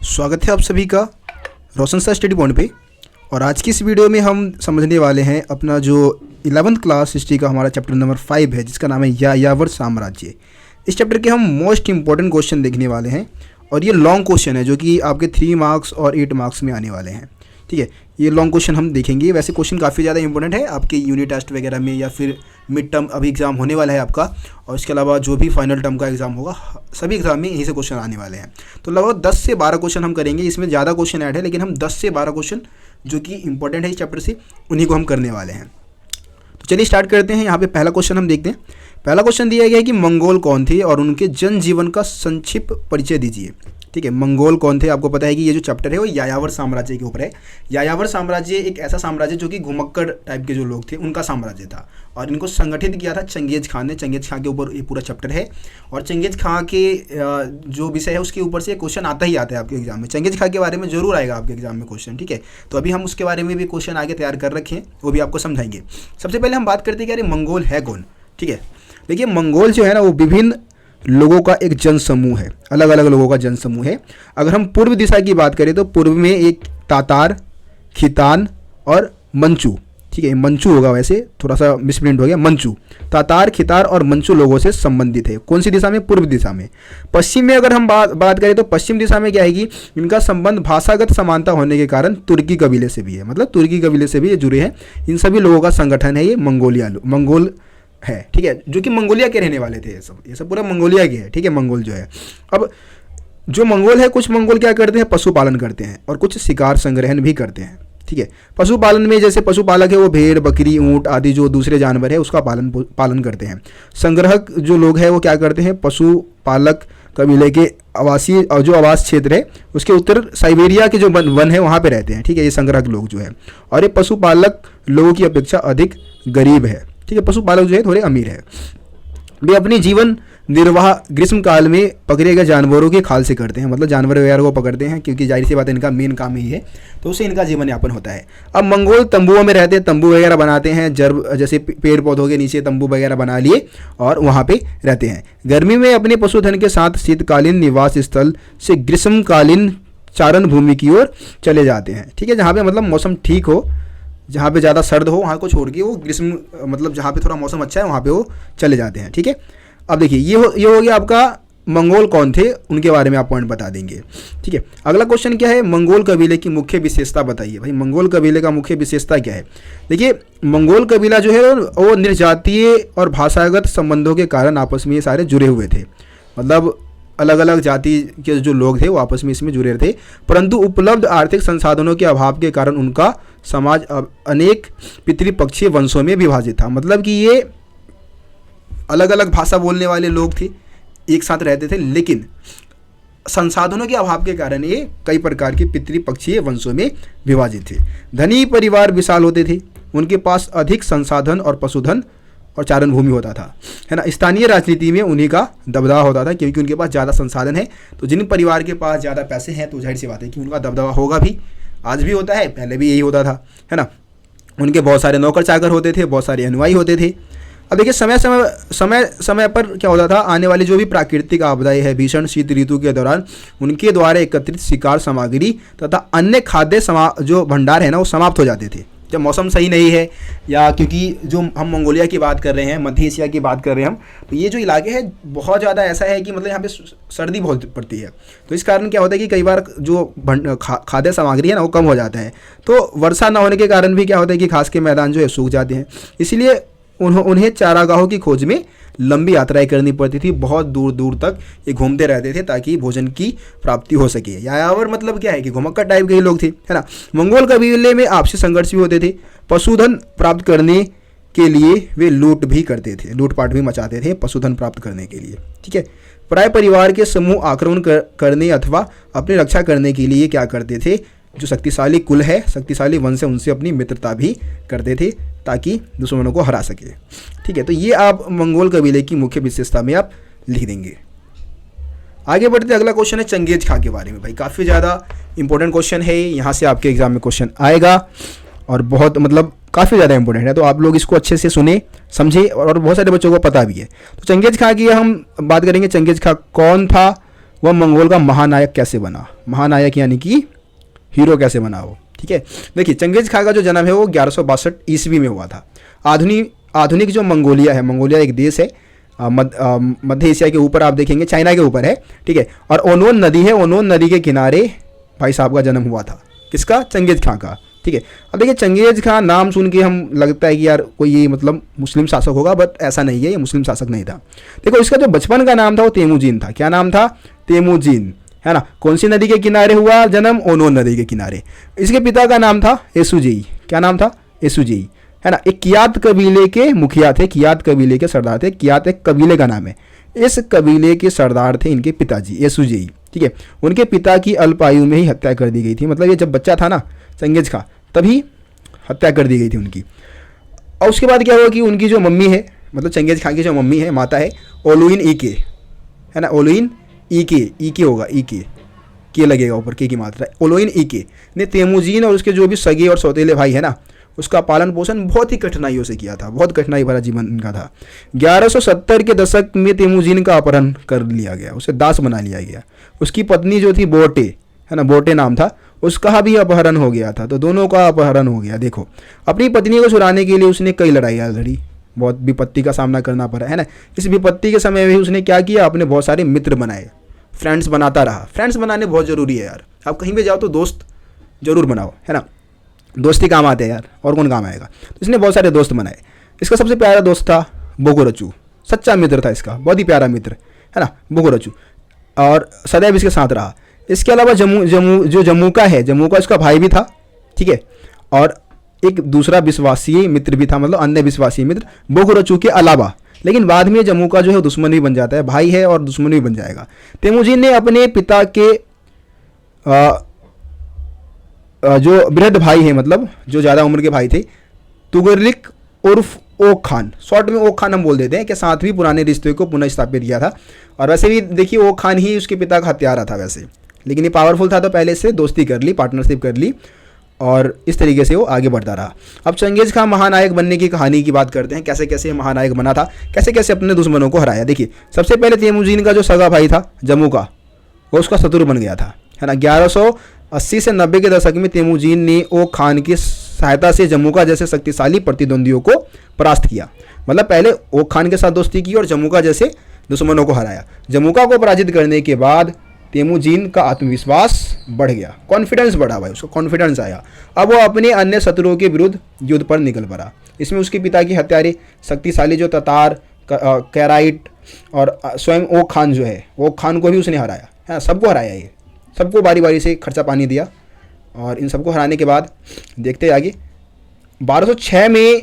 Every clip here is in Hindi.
स्वागत है आप सभी का रोशन सर स्टडी पॉइंट पे। और आज की इस वीडियो में हम समझने वाले हैं अपना जो 11th क्लास हिस्ट्री का हमारा चैप्टर नंबर 5 है, जिसका नाम है यायावर साम्राज्य। इस चैप्टर के हम मोस्ट इंपॉर्टेंट क्वेश्चन देखने वाले हैं और ये लॉन्ग क्वेश्चन है जो कि आपके 3 मार्क्स और 8 मार्क्स में आने वाले हैं। ठीक है, ये लॉन्ग क्वेश्चन हम देखेंगे। वैसे क्वेश्चन काफ़ी ज़्यादा इंपॉर्टेंट है आपके यूनिट टेस्ट वगैरह में, या फिर मिड टर्म अभी एग्ज़ाम होने वाला है आपका, और इसके अलावा जो भी फाइनल टर्म का एग्ज़ाम होगा सभी एग्ज़ाम में यहीं से क्वेश्चन आने वाले हैं। तो लगभग 10 से 12 क्वेश्चन हम करेंगे। इसमें ज़्यादा क्वेश्चन ऐड है, लेकिन हम 10 से 12 क्वेश्चन जो कि इंपॉर्टेंट है इस चैप्टर से, उन्हीं को हम करने वाले हैं। तो चलिए स्टार्ट करते हैं। यहाँ पे पहला क्वेश्चन हम देखते हैं। पहला क्वेश्चन दिया गया है कि मंगोल कौन थे और उनके जनजीवन का संक्षिप्त परिचय दीजिए। ठीक है, मंगोल कौन थे? आपको पता है कि ये जो चैप्टर है वो यायावर साम्राज्य के ऊपर है। यायावर साम्राज्य एक ऐसा साम्राज्य जो कि घुमक्कड़ टाइप के जो लोग थे उनका साम्राज्य था, और इनको संगठित किया था चंगेज खान ने। चंगेज खान के ऊपर ये पूरा चैप्टर है, और चंगेज खान के जो विषय है उसके ऊपर से क्वेश्चन आता ही आता है आपके एग्जाम में। चंगेज खान के बारे में जरूर आएगा आपके एग्जाम में क्वेश्चन। ठीक है, तो अभी हम उसके बारे में भी क्वेश्चन आगे तैयार कर रखे हैं, वो भी आपको समझाएंगे। सबसे पहले हम बात करते हैं कि अरे मंगोल है कौन। ठीक है, देखिए मंगोल जो है ना वो विभिन्न लोगों का एक जनसमूह है, अलग अलग लोगों का जनसमूह है। अगर हम पूर्व दिशा की बात करें तो पूर्व में एक तातार, खितान और मंचू। ठीक है, मंचू होगा, वैसे थोड़ा सा मिसप्रिंट हो गया, मंचू। तातार, खितार और मंचू लोगों से संबंधित है। कौन सी दिशा में? पूर्व दिशा में। पश्चिम में अगर हम बात करें तो पश्चिम दिशा में क्या है कि इनका संबंध भाषागत समानता होने के कारण तुर्की कबीले से भी है, मतलब तुर्की कबीले से भी ये जुड़े हैं। इन सभी लोगों का संगठन है ये मंगोल है। ठीक है, जो कि मंगोलिया के रहने वाले थे। ये सब पूरा मंगोलिया के है। ठीक है, मंगोल जो है, अब जो मंगोल है, कुछ मंगोल क्या करते हैं? पशुपालन करते हैं और कुछ शिकार संग्रहण भी करते हैं। ठीक है, पशुपालन में जैसे पशुपालक है वो भेड़, बकरी, ऊंट आदि जो दूसरे जानवर है उसका पालन करते हैं। संग्रहक जो लोग हैं वो क्या करते हैं? पशुपालक कबीले के आवासीय और जो आवास क्षेत्र है उसके उत्तर साइबेरिया के जो वन है वहाँ पे रहते हैं। ठीक है, ये संग्रहक लोग जो है, और ये पशुपालक लोगों की अपेक्षा अधिक गरीब है। ठीक है, पशुपालक जो है थोड़े अमीर है। वे अपनी जीवन निर्वाह ग्रीष्म काल में पकड़े गए जानवरों की खाल से करते हैं, मतलब जानवर वगैरह को पकड़ते हैं, क्योंकि जाहिर सी बात है इनका मेन काम ही है, तो उससे इनका जीवन यापन होता है। अब मंगोल तंबुओं में रहते हैं, तंबू वगैरह बनाते हैं, जैसे पेड़ पौधों के नीचे तंबू वगैरह बना लिए और वहाँ पे रहते हैं। गर्मी में अपने पशुधन के साथ शीतकालीन निवास स्थल से ग्रीष्मकालीन चारण भूमि की ओर चले जाते हैं। ठीक है, जहाँ पे मतलब मौसम ठीक हो, जहाँ पे ज़्यादा सर्द हो वहाँ को छोड़ के वो ग्रीष्म मतलब जहाँ पे थोड़ा मौसम अच्छा है वहाँ पे वो चले जाते हैं। ठीक है, अब देखिए ये हो गया आपका मंगोल कौन थे, उनके बारे में आप पॉइंट बता देंगे। ठीक है, अगला क्वेश्चन क्या है? मंगोल कबीले की मुख्य विशेषता बताइए। भाई मंगोल कबीले का मुख्य विशेषता क्या है? देखिए मंगोल कबीला जो है वो निर्जातीय और भाषागत संबंधों के कारण आपस में ये सारे जुड़े हुए थे, मतलब अलग अलग जाति के जो लोग थे वो आपस में इसमें जुड़े थे, परंतु उपलब्ध आर्थिक संसाधनों के अभाव के कारण उनका समाज अनेक पितृपक्षीय वंशों में विभाजित था। मतलब कि ये अलग अलग भाषा बोलने वाले लोग थे, एक साथ रहते थे, लेकिन संसाधनों के अभाव के कारण ये कई प्रकार के पितृपक्षीय वंशों में विभाजित थे। धनी परिवार विशाल होते थे, उनके पास अधिक संसाधन और पशुधन और चारण भूमि होता था, है ना। स्थानीय राजनीति में उन्हीं का दबदबा होता था, क्योंकि उनके पास ज़्यादा संसाधन है। तो जिन परिवार के पास ज़्यादा पैसे हैं तो जाहिर सी बात है कि उनका दबदबा होगा भी, आज भी होता है, पहले भी यही होता था, है ना। उनके बहुत सारे नौकर चाकर होते थे, बहुत सारे अनुयायी होते थे। अब देखिए समय पर क्या होता था, आने वाली जो भी प्राकृतिक आपदाएं है, भीषण शीत ऋतु के दौरान उनके द्वारा एकत्रित शिकार सामग्री तथा अन्य खाद्य जो भंडार है ना वो समाप्त हो जाते थे जब मौसम सही नहीं है, या क्योंकि जो हम मंगोलिया की बात कर रहे हैं, मध्य एशिया की बात कर रहे हैं हम, तो ये जो इलाके हैं बहुत ज़्यादा ऐसा है कि मतलब यहाँ पे सर्दी बहुत पड़ती है। तो इस कारण क्या होता है कि कई बार जो खाद्य सामग्री है ना वो कम हो जाता है। तो वर्षा ना होने के कारण भी क्या होता है कि घास के मैदान जो है सूख जाते हैं, इसलिए उन्हें चारागाहों की खोज में लंबी यात्राएं करनी पड़ती थी। बहुत दूर दूर तक ये घूमते रहते थे ताकि भोजन की प्राप्ति हो सके। यायावर मतलब क्या है कि घुमक्कड़ टाइप के लोग थे, है ना। मंगोल कबीले में आपसी संघर्ष भी होते थे। पशुधन प्राप्त करने के लिए वे लूट भी करते थे, लूटपाट भी मचाते थे पशुधन प्राप्त करने के लिए। ठीक है, प्राय परिवार के समूह आक्रमण करने अथवा अपनी रक्षा करने के लिए क्या करते थे, जो शक्तिशाली कुल है, शक्तिशाली वंश है, उनसे अपनी मित्रता भी करते थे ताकि दुश्मनों को हरा सके। ठीक है, तो ये आप मंगोल कबीले की मुख्य विशेषता में आप लिख देंगे। आगे बढ़ते अगला क्वेश्चन है चंगेज खां के बारे में। भाई काफ़ी ज़्यादा इंपॉर्टेंट क्वेश्चन है, यहाँ से आपके एग्जाम में क्वेश्चन आएगा और बहुत मतलब काफ़ी ज़्यादा इंपॉर्टेंट है, तो आप लोग इसको अच्छे से सुने समझे, और बहुत सारे बच्चों को पता भी है। तो चंगेज खां की हम बात करेंगे। चंगेज खां कौन था, वह मंगोल का महानायक कैसे बना, महानायक यानी कि हीरो कैसे बना वो, ठीक है। देखिए चंगेज खान का जो जन्म है वो 1162 ईस्वी में हुआ था। आधुनिक जो मंगोलिया है, मंगोलिया एक देश है मध्य एशिया के ऊपर, आप देखेंगे चाइना के ऊपर है, ठीक है। और ओनोन नदी है, ओनोन नदी के किनारे भाई साहब का जन्म हुआ था, किसका, चंगेज खान का, ठीक है। अब देखिए चंगेज खान नाम सुन के हम लगता है कि यार कोई ये मतलब मुस्लिम शासक होगा, बट ऐसा नहीं है, ये मुस्लिम शासक नहीं था। देखो इसका जो बचपन का नाम था वो तेमुजीन था। क्या नाम था, तेमुजीन, है ना। कौन सी नदी के किनारे हुआ जन्म, ओनोन नदी के किनारे। इसके पिता का नाम था एसुजेई। क्या नाम था, एसुजेई, है ना। एक कियात कबीले के मुखिया थे, कियात कबीले के सरदार थे। कियात एक कबीले का नाम है, इस कबीले के सरदार थे इनके पिताजी एसुजेई, ठीक है। उनके पिता की अल्प आयु में ही हत्या कर दी गई थी, मतलब ये जब बच्चा था ना चंगेज खां तभी हत्या कर दी गई थी उनकी। और उसके बाद क्या हुआ कि उनकी जो मम्मी है, मतलब चंगेज खां की जो मम्मी है, माता है ओलुइन ईके, है ना, ओलुइन ईके, ईके होगा, ईके के लगेगा ऊपर, के की मात्रा, ओलुइन ईके ने तेमुजीन और उसके जो भी सगे और सौतेले भाई है ना, उसका पालन पोषण बहुत ही कठिनाइयों से किया था, बहुत कठिनाई भरा जीवन इनका था। 1170 के दशक में तेमुजीन का अपहरण कर लिया गया, उसे दास बना लिया गया। उसकी पत्नी जो थी बोटे, है ना, बोटे नाम था, उसका भी अपहरण हो गया था। तो दोनों का अपहरण हो गया। देखो अपनी पत्नी को छुड़ाने के लिए उसने कई लड़ाइयाँ लड़ी, बहुत विपत्ति का सामना करना पड़ा, है ना। इस विपत्ति के समय में उसने क्या किया, अपने बहुत सारे मित्र बनाए, फ्रेंड्स बनाता रहा। फ्रेंड्स बनाने बहुत ज़रूरी है यार, आप कहीं भी जाओ तो दोस्त जरूर बनाओ, है ना, दोस्ती काम आते हैं यार, और कौन काम आएगा। तो इसने बहुत सारे दोस्त बनाए। इसका सबसे प्यारा दोस्त था बोगोरचू, सच्चा मित्र था इसका, बहुत ही प्यारा मित्र, है ना, बोगोरचू, और सदैव इसके साथ रहा। इसके अलावा जम्मूका है, जम्मूका इसका भाई भी था, ठीक है। और एक दूसरा विश्वासीय मित्र भी था, मतलब अन्य विश्वासीय मित्र बोगोरचू के अलावा। लेकिन बाद में जम्मूका जो है दुश्मन भी बन जाता है, भाई है और दुश्मन भी बन जाएगा। तेमुजीन ने अपने पिता के जो वृद्ध भाई है, मतलब जो ज़्यादा उम्र के भाई थे, तुगरिक उर्फ ओक खान, शॉर्ट में ओक खान हम बोल देते हैं, के साथ भी पुराने रिश्ते को पुनः स्थापित किया था। और वैसे भी देखिए ओक खान ही उसके पिता का हत्यारा था वैसे, लेकिन ये पावरफुल था तो पहले से दोस्ती कर ली, पार्टनरशिप कर ली, और इस तरीके से वो आगे बढ़ता रहा। अब चंगेज खां महानायक बनने की कहानी की बात करते हैं, कैसे कैसे महानायक बना था, कैसे कैसे अपने दुश्मनों को हराया। देखिए सबसे पहले तेमुजीन का जो सगा भाई था जम्मूका, वो उसका शत्रु बन गया था, है ना। 1180 से 90 के दशक में तेमुजीन ने ओक खान की सहायता से जम्मूका जैसे शक्तिशाली प्रतिद्वंदियों को परास्त किया। मतलब पहले ओक खान के साथ दोस्ती की और जम्मूका जैसे दुश्मनों को हराया। जम्मूका को पराजित करने के बाद तेमुजीन का आत्मविश्वास बढ़ गया, कॉन्फिडेंस बढ़ा भाई, उसको कॉन्फिडेंस आया। अब वो अपने अन्य शत्रुओं के विरुद्ध युद्ध पर निकल पड़ा। इसमें उसके पिता की हत्यारे शक्तिशाली जो ततार, कैराइट और स्वयं ओक खान जो है, ओक खान को भी उसने हराया, है ना, सबको हराया, ये सबको बारी बारी से खर्चा पानी दिया। और इन सबको हराने के बाद देखते आगे 1206 में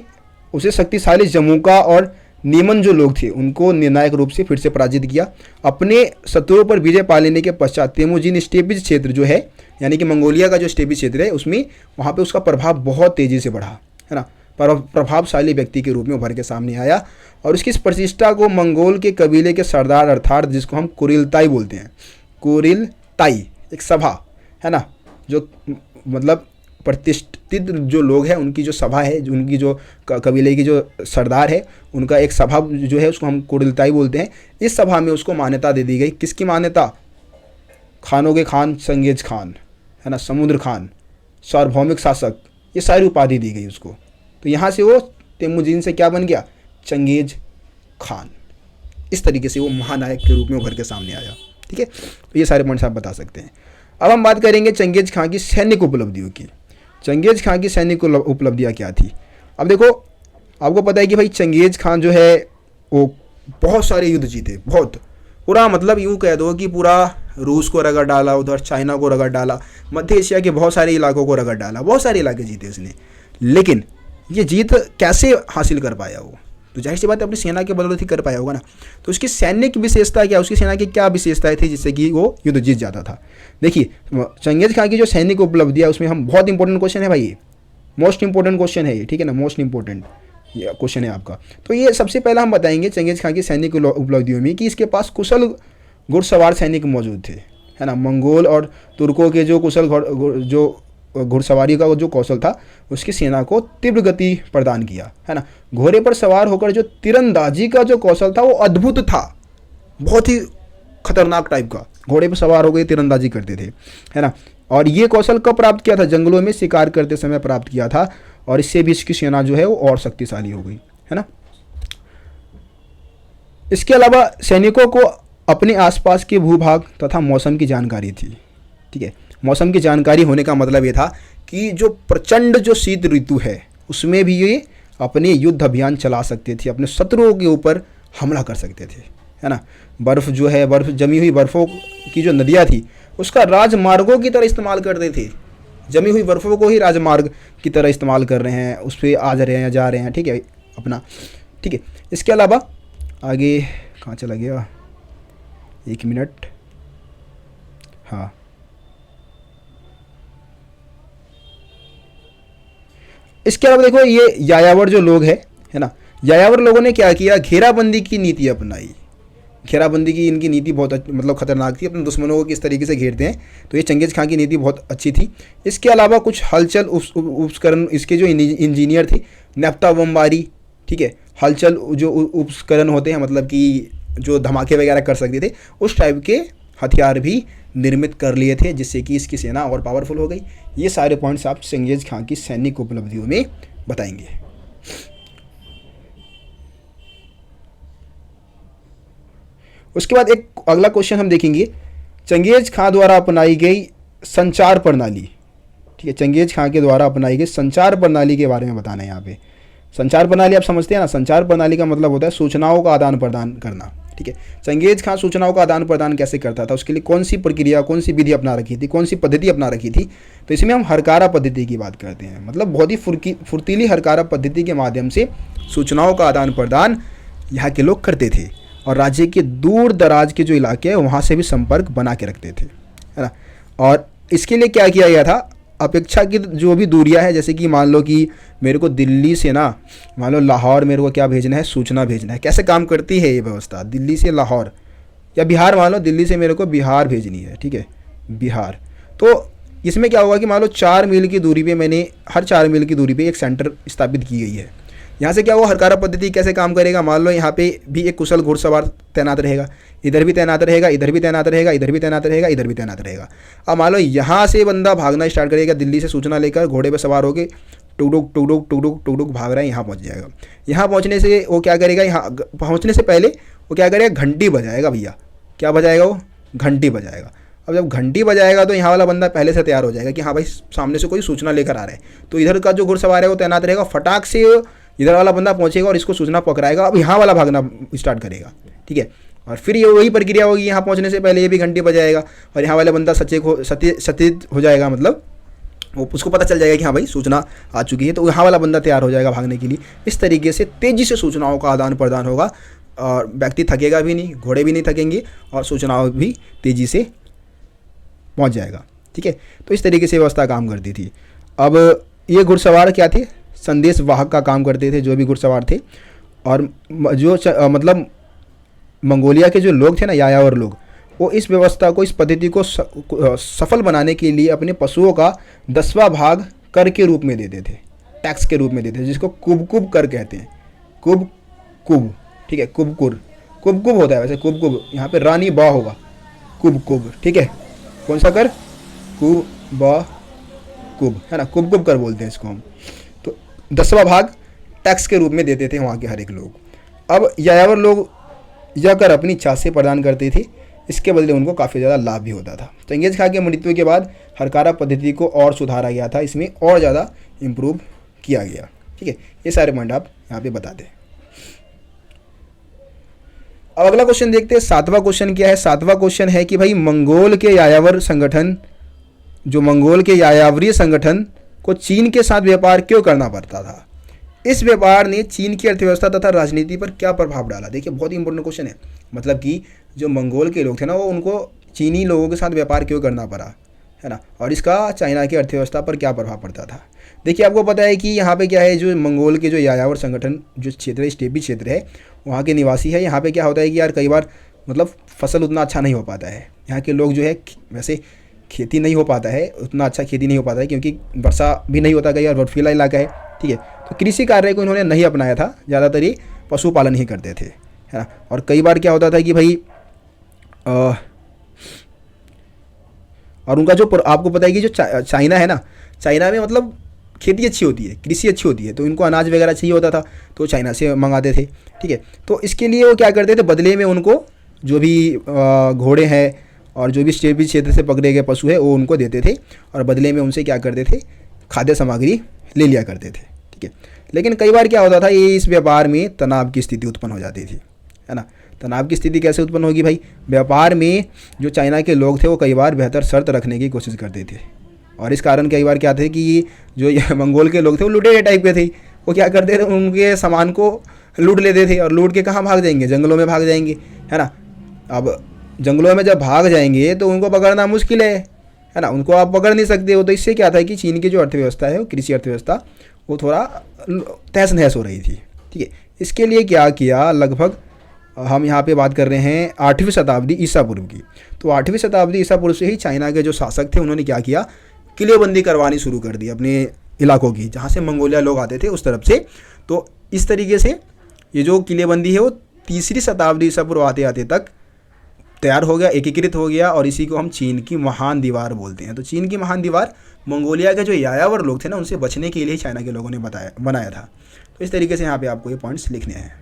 उसे शक्तिशाली जम्मूका और नीमन जो लोग थे उनको निर्णायक रूप से फिर से पराजित किया। अपने शत्रुओं पर विजय पा लेने के पश्चात तेमुजीन स्टेपिज क्षेत्र जो है, यानी कि मंगोलिया का जो स्टेपिज क्षेत्र है, उसमें वहाँ पे उसका प्रभाव बहुत तेज़ी से बढ़ा, है ना, प्रभावशाली व्यक्ति के रूप में उभर के सामने आया। और उसकी इस प्रतिष्ठा को मंगोल के कबीले के सरदार, अर्थात जिसको हम कुरिलताई बोलते हैं, कुरिलताई एक सभा है ना, जो मतलब प्रतिष्ठित जो लोग हैं उनकी जो सभा है, उनकी जो कबीले की जो सरदार है उनका एक सभा जो है उसको हम कुरिलताई बोलते हैं। इस सभा में उसको मान्यता दे दी गई। किसकी मान्यता? खानों के खान चंगेज खान, है ना, समुद्र खान, सार्वभौमिक शासक, ये सारी उपाधि दी गई उसको। तो यहाँ से वो तेमुजीन से क्या बन गया? Genghis Khan. इस तरीके से वो महानायक के रूप में उभर के सामने आया। ठीक है, तो ये सारे पॉइंट्स आप बता सकते हैं। अब हम बात करेंगे चंगेज खां की सैनिक उपलब्धियों की। चंगेज खां की सैनिक उपलब्धियाँ क्या थी? अब देखो, आपको पता है कि भाई चंगेज खां जो है वो बहुत सारे युद्ध जीते, बहुत, पूरा मतलब यूँ कह दो कि पूरा रूस को रगड़ डाला, उधर चाइना को रगड़ डाला, मध्य एशिया के बहुत सारे इलाकों को रगड़ डाला, बहुत सारे इलाके जीते उसने। लेकिन ये जीत कैसे हासिल कर पाया वो? तो जाहिर सी बात है अपनी सेना के बदौलत ही कर पाया होगा ना। तो उसकी सैनिक विशेषता क्या, उसकी सेना की क्या विशेषताएं थी जिससे कि वो युद्ध जीत जाता था? देखिए चंगेज खां की जो सैनिक उपलब्धियाँ उसमें हम बहुत इंपॉर्टेंट क्वेश्चन है भाई, ये मोस्ट इंपॉर्टेंट क्वेश्चन है ये, ठीक है ना, मोस्ट इंपॉर्टेंट ये क्वेश्चन है आपका। तो ये सबसे पहला हम बताएंगे चंगेज खां की सैनिक उपलब्धियों में कि इसके पास कुशल घुड़सवार सैनिक मौजूद थे, है ना। मंगोल और तुर्कों के जो कुशल जो घुड़सवारी का जो कौशल था उसकी सेना को तीव्र गति प्रदान किया, है ना। घोड़े पर सवार होकर जो तीरंदाजी का जो कौशल था वो अद्भुत था, बहुत ही खतरनाक टाइप का, घोड़े पर सवार हो गए तीरंदाजी करते थे, है ना। और ये कौशल कब प्राप्त किया था? जंगलों में शिकार करते समय प्राप्त किया था, और इससे भी इसकी सेना जो है वो और शक्तिशाली हो गई, है ना। इसके अलावा सैनिकों को अपने आसपास के भूभाग तथा मौसम की जानकारी थी, ठीक है। मौसम की जानकारी होने का मतलब ये था कि जो प्रचंड जो शीत ऋतु है उसमें भी ये अपने युद्ध अभियान चला सकते थे, अपने शत्रुओं के ऊपर हमला कर सकते थे, है ना। बर्फ़ जो है, बर्फ़ जमी हुई बर्फ़ों की जो नदियाँ थी उसका राजमार्गों की तरह इस्तेमाल करते थे। जमी हुई बर्फ़ों को ही राजमार्ग की तरह इस्तेमाल कर रहे हैं, उस पर आ जा रहे हैं, जा रहे हैं, ठीक है अपना, ठीक है। इसके अलावा आगे कहाँ चला गया, 1 मिनट, हाँ, इसके अलावा देखो ये यायावर जो लोग है ना, यायावर लोगों ने क्या किया, घेराबंदी की नीति अपनाई। घेराबंदी की इनकी नीति बहुत मतलब खतरनाक थी, अपने दुश्मनों को किस तरीके से घेरते हैं, तो ये चंगेज़ खां की नीति बहुत अच्छी थी। इसके अलावा कुछ हलचल उपकरण, इसके जो इंजीनियर थे नेफ्ता बमबारी, ठीक है, हलचल जो उपकरण होते हैं, मतलब कि जो धमाके वगैरह कर सकते थे, उस टाइप के हथियार भी निर्मित कर लिए थे, जिससे कि इसकी सेना और पावरफुल हो गई। ये सारे पॉइंट्स आप चंगेज़ खां की सैनिक उपलब्धियों में बताएंगे। उसके बाद एक अगला क्वेश्चन हम देखेंगे, चंगेज़ खां द्वारा अपनाई गई संचार प्रणाली, ठीक है, चंगेज़ खां के द्वारा अपनाई गई संचार प्रणाली के बारे में बताना है। यहाँ पे संचार प्रणाली आप समझते हैं ना, संचार प्रणाली का मतलब होता है सूचनाओं का आदान प्रदान करना, ठीक है। चंगेज़ खां सूचनाओं का आदान प्रदान कैसे करता था, उसके लिए कौन सी प्रक्रिया, कौन सी विधि अपना रखी थी, कौन सी पद्धति अपना रखी थी, तो इसमें हम हरकारा पद्धति की बात करते हैं। मतलब बहुत ही फुर्तीली हरकारा पद्धति के माध्यम से सूचनाओं का आदान प्रदान यहाँ के लोग करते थे, और राज्य के दूर दराज के जो इलाके हैं वहाँ से भी संपर्क बना के रखते थे, है ना। और इसके लिए क्या किया गया था, अपेक्षाकृत जो भी दूरियां है, जैसे कि मान लो कि मेरे को दिल्ली से ना, मान लो लाहौर मेरे को क्या भेजना है, सूचना भेजना है। कैसे काम करती है ये व्यवस्था, दिल्ली से लाहौर या बिहार, मान लो दिल्ली से मेरे को बिहार भेजनी है, ठीक है, बिहार, तो इसमें क्या होगा कि मान लो 4 मील की दूरी पे मैंने, हर 4 मील की दूरी पे एक सेंटर स्थापित की गई है। यहाँ से क्या हुआ, हरकारा पद्धति कैसे काम करेगा, मान लो यहाँ पे भी एक कुशल घुड़सवार तैनात रहेगा, इधर भी तैनात रहेगा, इधर भी तैनात रहेगा, इधर भी तैनात रहेगा, इधर भी तैनात रहेगा। अब मान लो यहाँ से बंदा भागना स्टार्ट करेगा, दिल्ली से सूचना लेकर घोड़े पे सवार होकर टुकड़ुक टुकड़ुक टुकड़ुक टुकड़ुक भाग रहा है, यहाँ पहुँच जाएगा। यहाँ पहुँचने से वो क्या करेगा, यहाँ पहुँचने से पहले वो क्या करेगा, घंटी बजाएगा। भैया क्या बजाएगा, वो घंटी बजाएगा। अब जब घंटी बजाएगा तो यहाँ वाला बंदा पहले से तैयार हो जाएगा कि हाँ भाई सामने से कोई सूचना लेकर आ रहा है, तो इधर का जो घुड़सवार है वो तैनात रहेगा, फटाक से इधर वाला बंदा पहुंचेगा और इसको सूचना पकड़ाएगा। अब यहाँ वाला भागना स्टार्ट करेगा, ठीक है। और फिर ये वही प्रक्रिया होगी, यहाँ पहुंचने से पहले ये भी घंटी बजाएगा और यहाँ वाला बंदा सचेत हो जाएगा, मतलब वो उसको पता चल जाएगा कि हाँ भाई सूचना आ चुकी है, तो यहाँ वाला बंदा तैयार हो जाएगा भागने के लिए। इस तरीके से तेज़ी से सूचनाओं का आदान प्रदान होगा और व्यक्ति थकेगा भी नहीं, घोड़े भी नहीं थकेंगे और सूचनाओं भी तेज़ी से पहुँच जाएगा, ठीक है। तो इस तरीके से व्यवस्था काम करती थी। अब ये घुड़सवार क्या थे, संदेश वाहक का काम करते थे जो भी घुड़सवार थे। और जो मतलब मंगोलिया के जो लोग थे ना, यायावर लोग, वो इस व्यवस्था को, इस पद्धति को सफल बनाने के लिए अपने पशुओं का 10वां भाग कर के रूप में देते थे, टैक्स के रूप में देते थे, जिसको कुब कर कहते हैं। कुब, ठीक है, कुब होता है वैसे, कुब यहाँ पे रानी बा होगा, कुब, ठीक है। कौन सा कर, कुब, है ना, कुब कर बोलते हैं इसको हम। तो 10वां भाग टैक्स के रूप में देते थे वहाँ के हर एक लोग। अब यायावर लोग यह कर अपनी इच्छा से प्रदान करते थे, इसके बदले उनको काफ़ी ज़्यादा लाभ भी होता था। चंगेज़ खां के मृत्यु के बाद हरकारा पद्धति को और सुधारा गया था, इसमें और ज़्यादा इम्प्रूव किया गया, ठीक है। ये सारे पॉइंट आप यहाँ पे बता दें। अब अगला क्वेश्चन देखते हैं, 7वां क्वेश्चन क्या है। 7वां क्वेश्चन है कि भाई मंगोल के यायावर संगठन, जो मंगोल के यायावरीय संगठन को चीन के साथ व्यापार क्यों करना पड़ता था। इस व्यापार ने चीन की अर्थव्यवस्था तथा राजनीति पर क्या प्रभाव डाला। देखिए बहुत ही इंपॉर्टेंट क्वेश्चन है, मतलब कि जो मंगोल के लोग थे ना, वो उनको चीनी लोगों के साथ व्यापार क्यों करना पड़ा, है ना, और इसका चाइना की अर्थव्यवस्था पर क्या प्रभाव पड़ता था। देखिए आपको पता है कि यहाँ पे क्या है, जो मंगोल के जो यायावर संगठन जो क्षेत्र है, स्टेपी क्षेत्र है, वहाँ के निवासी है। यहाँ पे क्या होता है कि यार कई बार मतलब फसल उतना अच्छा नहीं हो पाता है, यहाँ के लोग जो है वैसे खेती नहीं हो पाता है, उतना अच्छा खेती नहीं हो पाता है क्योंकि वर्षा भी नहीं होता, कई बार बर्फीला इलाका है, ठीक है। तो कृषि कार्य को इन्होंने नहीं अपनाया था, ज़्यादातर ये पशुपालन ही करते थे, है ना। और कई बार क्या होता था कि भाई अ, और उनका जो आपको पता है कि जो चाइना है ना, चाइना में मतलब खेती अच्छी होती है, कृषि अच्छी होती है, तो इनको अनाज वगैरह चाहिए होता था तो चाइना से मंगाते थे। ठीक है, तो इसके लिए वो क्या करते थे, बदले में उनको जो भी घोड़े हैं और जो भी स्टेपी क्षेत्र से पकड़े गए पशु है वो उनको देते थे, और बदले में उनसे क्या करते थे, खाद्य सामग्री ले लिया करते थे। ठीक है, लेकिन कई बार क्या होता था, ये इस व्यापार में तनाव की स्थिति उत्पन्न हो जाती थी, है ना। तनाव की स्थिति कैसे उत्पन्न होगी भाई, व्यापार में जो चाइना के लोग थे वो कई बार बेहतर शर्त रखने की कोशिश करते थे, और इस कारण कई बार क्या थे कि जो ये मंगोल के लोग थे वो लुटेरे टाइप के थे, वो क्या करते थे, उनके सामान को लूट लेते थे, और लूट के कहाँ भाग जाएंगे, जंगलों में भाग जाएंगे, है ना। अब जंगलों में जब भाग जाएंगे तो उनको पकड़ना मुश्किल है ना, उनको आप पकड़ नहीं सकते हो। तो इससे क्या था कि चीन की जो अर्थव्यवस्था है, वो कृषि अर्थव्यवस्था, वो थोड़ा तहस नहस हो रही थी। ठीक है, इसके लिए क्या किया, लगभग हम यहाँ पे बात कर रहे हैं 8वीं शताब्दी ईसा पूर्व की। तो 8वीं शताब्दी ईसा पूर्व से ही चाइना के जो शासक थे उन्होंने क्या किया, किलेबंदी करवानी शुरू कर दी अपने इलाकों की, जहाँ से मंगोलिया लोग आते थे उस तरफ से। तो इस तरीके से ये जो किलेबंदी है वो 3री शताब्दी ईसा पूर्व आते आते तक तैयार हो गया, एकीकृत हो गया, और इसी को हम चीन की महान दीवार बोलते हैं। तो चीन की महान दीवार मंगोलिया के जो यायावर लोग थे ना, उनसे बचने के लिए चाइना के लोगों ने बनाया था। तो इस तरीके से यहाँ पे आपको ये पॉइंट्स लिखने हैं।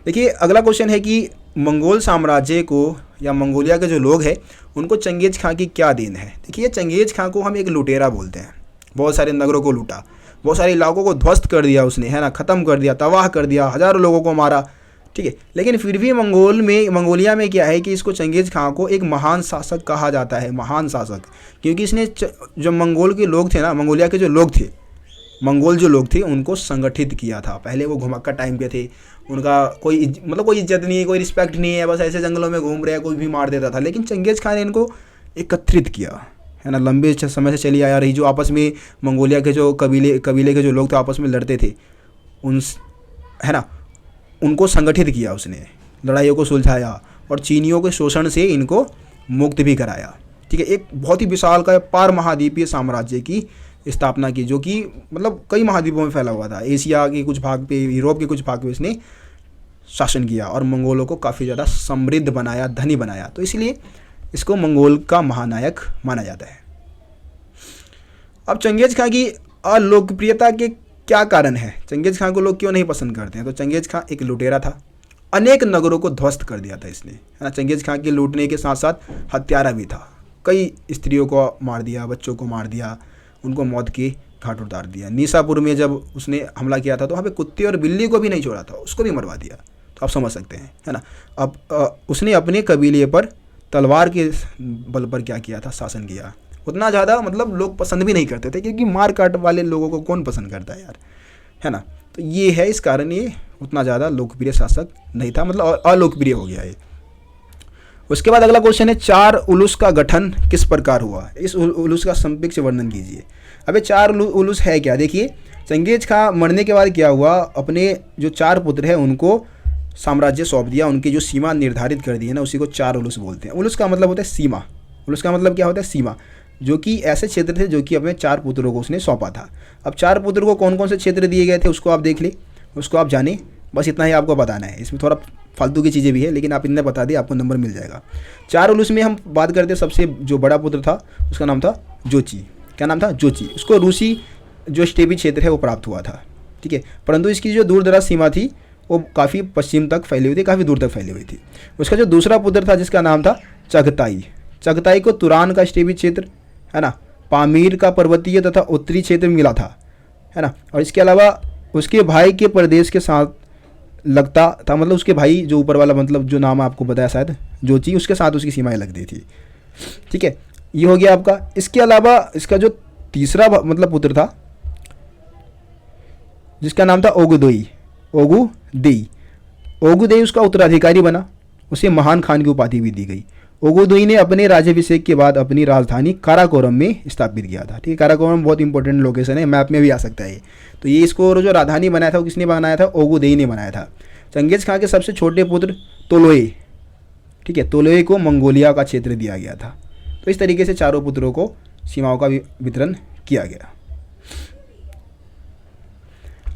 देखिए अगला क्वेश्चन है कि मंगोल साम्राज्य को या मंगोलिया के जो लोग हैं उनको चंगेज खां की क्या देन है। देखिए चंगेज खां को हम एक लुटेरा बोलते हैं, बहुत सारे नगरों को लूटा, बहुत सारे इलाकों को ध्वस्त कर दिया उसने, है ना, ख़त्म कर दिया, तबाह कर दिया, हज़ारों लोगों को मारा। ठीक है, लेकिन फिर भी मंगोलिया में क्या है कि इसको चंगेज खां को एक महान शासक कहा जाता है, महान शासक, क्योंकि इसने जो मंगोल के लोग थे ना, मंगोलिया के जो लोग थे, मंगोल जो लोग थे उनको संगठित किया था। पहले वो घुमक्कड़ टाइम पे थे, उनका कोई इज्जत नहीं है, कोई रिस्पेक्ट नहीं है, बस ऐसे जंगलों में घूम रहे हैं, कोई भी मार देता था। लेकिन चंगेज खान ने इनको एकत्रित किया, है ना, लंबे समय से चली आया रही जो आपस में मंगोलिया के जो कबीले के जो लोग थे आपस में लड़ते थे, है ना, उनको संगठित किया उसने, लड़ाइयों को सुलझाया और चीनियों के शोषण से इनको मुक्त भी कराया। ठीक है, एक बहुत ही विशाल का पार महाद्वीपीय साम्राज्य की स्थापना की, जो कि मतलब कई महाद्वीपों में फैला हुआ था। एशिया के कुछ भाग पे, यूरोप के कुछ भाग पे इसने शासन किया और मंगोलों को काफ़ी ज़्यादा समृद्ध बनाया, धनी बनाया। तो इसलिए इसको मंगोल का महानायक माना जाता है। अब चंगेज खां की अलोकप्रियता के क्या कारण है, चंगेज खां को लोग क्यों नहीं पसंद करते हैं? तो चंगेज खां एक लुटेरा था, अनेक नगरों को ध्वस्त कर दिया था इसने, है ना। चंगेज खां के लूटने के साथ साथ हत्यारा भी था, कई स्त्रियों को मार दिया, बच्चों को मार दिया, उनको मौत के घाट उतार दिया। निसापुर में जब उसने हमला किया था तो वहाँ पे कुत्ते और बिल्ली को भी नहीं छोड़ा था, उसको भी मरवा दिया। तो आप समझ सकते हैं, है ना। अब उसने अपने कबीले पर तलवार के बल पर क्या किया था, शासन किया। उतना ज़्यादा मतलब लोग पसंद भी नहीं करते थे, क्योंकि मार काट वाले लोगों को कौन पसंद करता है यार, है ना। तो ये है, इस कारण ये उतना ज़्यादा लोकप्रिय शासक नहीं था, मतलब अलोकप्रिय हो गया ये। उसके बाद अगला क्वेश्चन है, 4 उलूस का गठन किस प्रकार हुआ, इस उलूस का संक्षिप्त वर्णन कीजिए। अबे 4 उलूस है क्या? देखिए चंगेज खां मरने के बाद क्या हुआ, अपने जो 4 पुत्र हैं उनको साम्राज्य सौंप दिया, उनकी जो सीमा निर्धारित कर दी है ना, उसी को 4 उलूस बोलते हैं। उलूस का मतलब होता है सीमा, उलूस का मतलब क्या होता है, सीमा, जो कि ऐसे क्षेत्र थे जो कि अपने 4 पुत्रों को उसने सौंपा था। अब 4 पुत्रों को कौन कौन से क्षेत्र दिए गए थे उसको आप देख ले, उसको आप जाने, बस इतना ही आपको बताना है। इसमें थोड़ा फालतू की चीज़ें भी है, लेकिन आप इतने बता दिए आपको नंबर मिल जाएगा। 4 उलूस में हम बात करते हैं, सबसे जो बड़ा पुत्र था उसका नाम था जोची। क्या नाम था? जोची। उसको रूसी जो स्टेपी क्षेत्र है वो प्राप्त हुआ था। ठीक है, परंतु इसकी जो दूर दराज सीमा थी वो काफ़ी पश्चिम तक फैली हुई थी, काफ़ी दूर तक फैली हुई थी। उसका जो दूसरा पुत्र था जिसका नाम था चगताई, चगताई को तुरान का स्टेपी क्षेत्र, है ना, पामीर का पर्वतीय तथा उत्तरी क्षेत्र मिला था, है ना। और इसके अलावा उसके भाई के प्रदेश के साथ लगता था, मतलब उसके भाई जो ऊपर वाला, मतलब जो नाम आपको बताया शायद जोची, उसके साथ उसकी सीमाएं लगती थी। ठीक है, ये हो गया आपका। इसके अलावा इसका जो तीसरा मतलब पुत्र था जिसका नाम था ओगुदेई, ओगुदेई उसका उत्तराधिकारी बना, उसे महान खान की उपाधि भी दी गई। ओगुदेई ने अपने राज्याभिषेक के बाद अपनी राजधानी काराकोरम में स्थापित किया था। ठीक है, काराकोरम बहुत इंपॉर्टेंट लोकेशन है, मैप में भी आ सकता है ये। तो ये इसको जो राजधानी बनाया था वो किसने बनाया था? ओगुदेई ने बनाया था। चंगेज खां के सबसे छोटे पुत्र तोलोए, ठीक है, तोलोए को मंगोलिया का क्षेत्र दिया गया था। तो इस तरीके से 4 पुत्रों को सीमाओं का वितरण किया गया।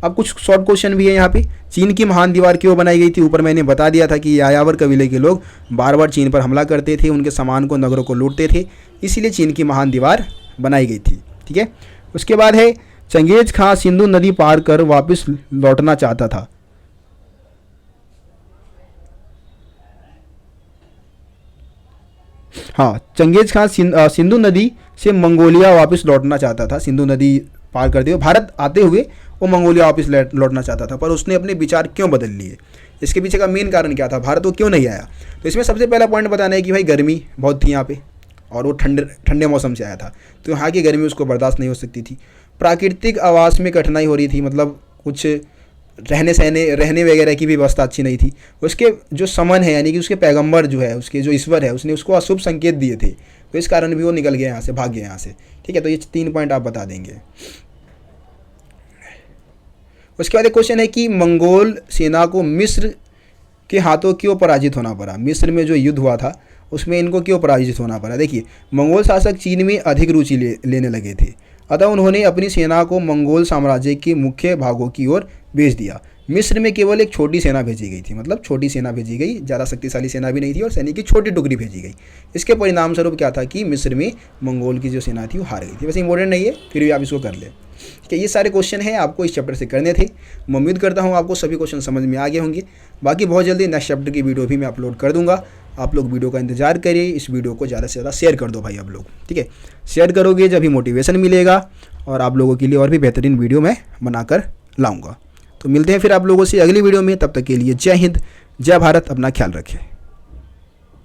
अब कुछ शॉर्ट क्वेश्चन भी है यहाँ पे। चीन की महान दीवार क्यों बनाई गई थी? ऊपर मैंने बता दिया था कि यायावर कबीले के लोग बार बार चीन पर हमला करते थे, उनके सामान को, नगरों को लूटते थे, इसीलिए चीन की महान दीवार बनाई गई थी। ठीक है, उसके बाद है चंगेज खां सिंधु नदी पार कर वापस लौटना चाहता था। हाँ, चंगेज खां सिंधु नदी से मंगोलिया वापस लौटना चाहता था। सिंधु नदी पार करते हुए भारत आते हुए वो मंगोलिया वापस लौटना चाहता था, पर उसने अपने विचार क्यों बदल लिए? इसके पीछे का मेन कारण क्या था? भारत वो क्यों नहीं आया? तो इसमें सबसे पहला पॉइंट बताना है कि भाई गर्मी बहुत थी यहाँ पे, और वो ठंडे मौसम से आया था, तो यहाँ की गर्मी उसको बर्दाश्त नहीं हो सकती थी। प्राकृतिक आवास में कठिनाई हो रही थी, मतलब कुछ रहने वगैरह की भी व्यवस्था अच्छी नहीं थी। उसके जो समन है, यानी कि उसके पैगंबर जो है, उसके जो ईश्वर है, उसने उसको अशुभ संकेत दिए थे, तो इस कारण भी वो निकल गया यहाँ से, भाग गया यहाँ से। ठीक है, तो ये 3 पॉइंट आप बता देंगे। उसके बाद एक क्वेश्चन है कि मंगोल सेना को मिस्र के हाथों क्यों पराजित होना पड़ा? मिस्र में जो युद्ध हुआ था उसमें इनको क्यों पराजित होना पड़ा? देखिए, मंगोल शासक चीन में अधिक रुचि लेने लगे थे, अतः उन्होंने अपनी सेना को मंगोल साम्राज्य के मुख्य भागों की ओर भेज दिया। मिस्र में केवल एक छोटी सेना भेजी गई थी, मतलब छोटी सेना भेजी गई, ज़्यादा शक्तिशाली सेना भी नहीं थी, और सैनिक की छोटी टुकड़ी भेजी गई। इसके परिणाम स्वरूप क्या था कि मिस्र में मंगोल की जो सेना थी वो हार गई थी। वैसे इंपॉर्टेंट नहीं है, फिर भी आप इसको कर ले। ठीक है, ये सारे क्वेश्चन हैं आपको इस चैप्टर से करने थे। मैं उम्मीद करता हूँ आपको सभी क्वेश्चन समझ में आ गए होंगे। बाकी बहुत जल्दी नेक्स्ट चैप्टर की वीडियो भी मैं अपलोड कर दूंगा। आप लोग वीडियो का इंतजार करिए, इस वीडियो को ज़्यादा से ज़्यादा शेयर कर दो भाई आप लोग। ठीक है, शेयर करोगे जब ही मोटिवेशन मिलेगा, और आप लोगों के लिए और भी बेहतरीन वीडियो मैं बनाकर लाऊंगा। तो मिलते हैं फिर आप लोगों से अगली वीडियो में, तब तक के लिए जय हिंद, जय भारत, अपना ख्याल रखें।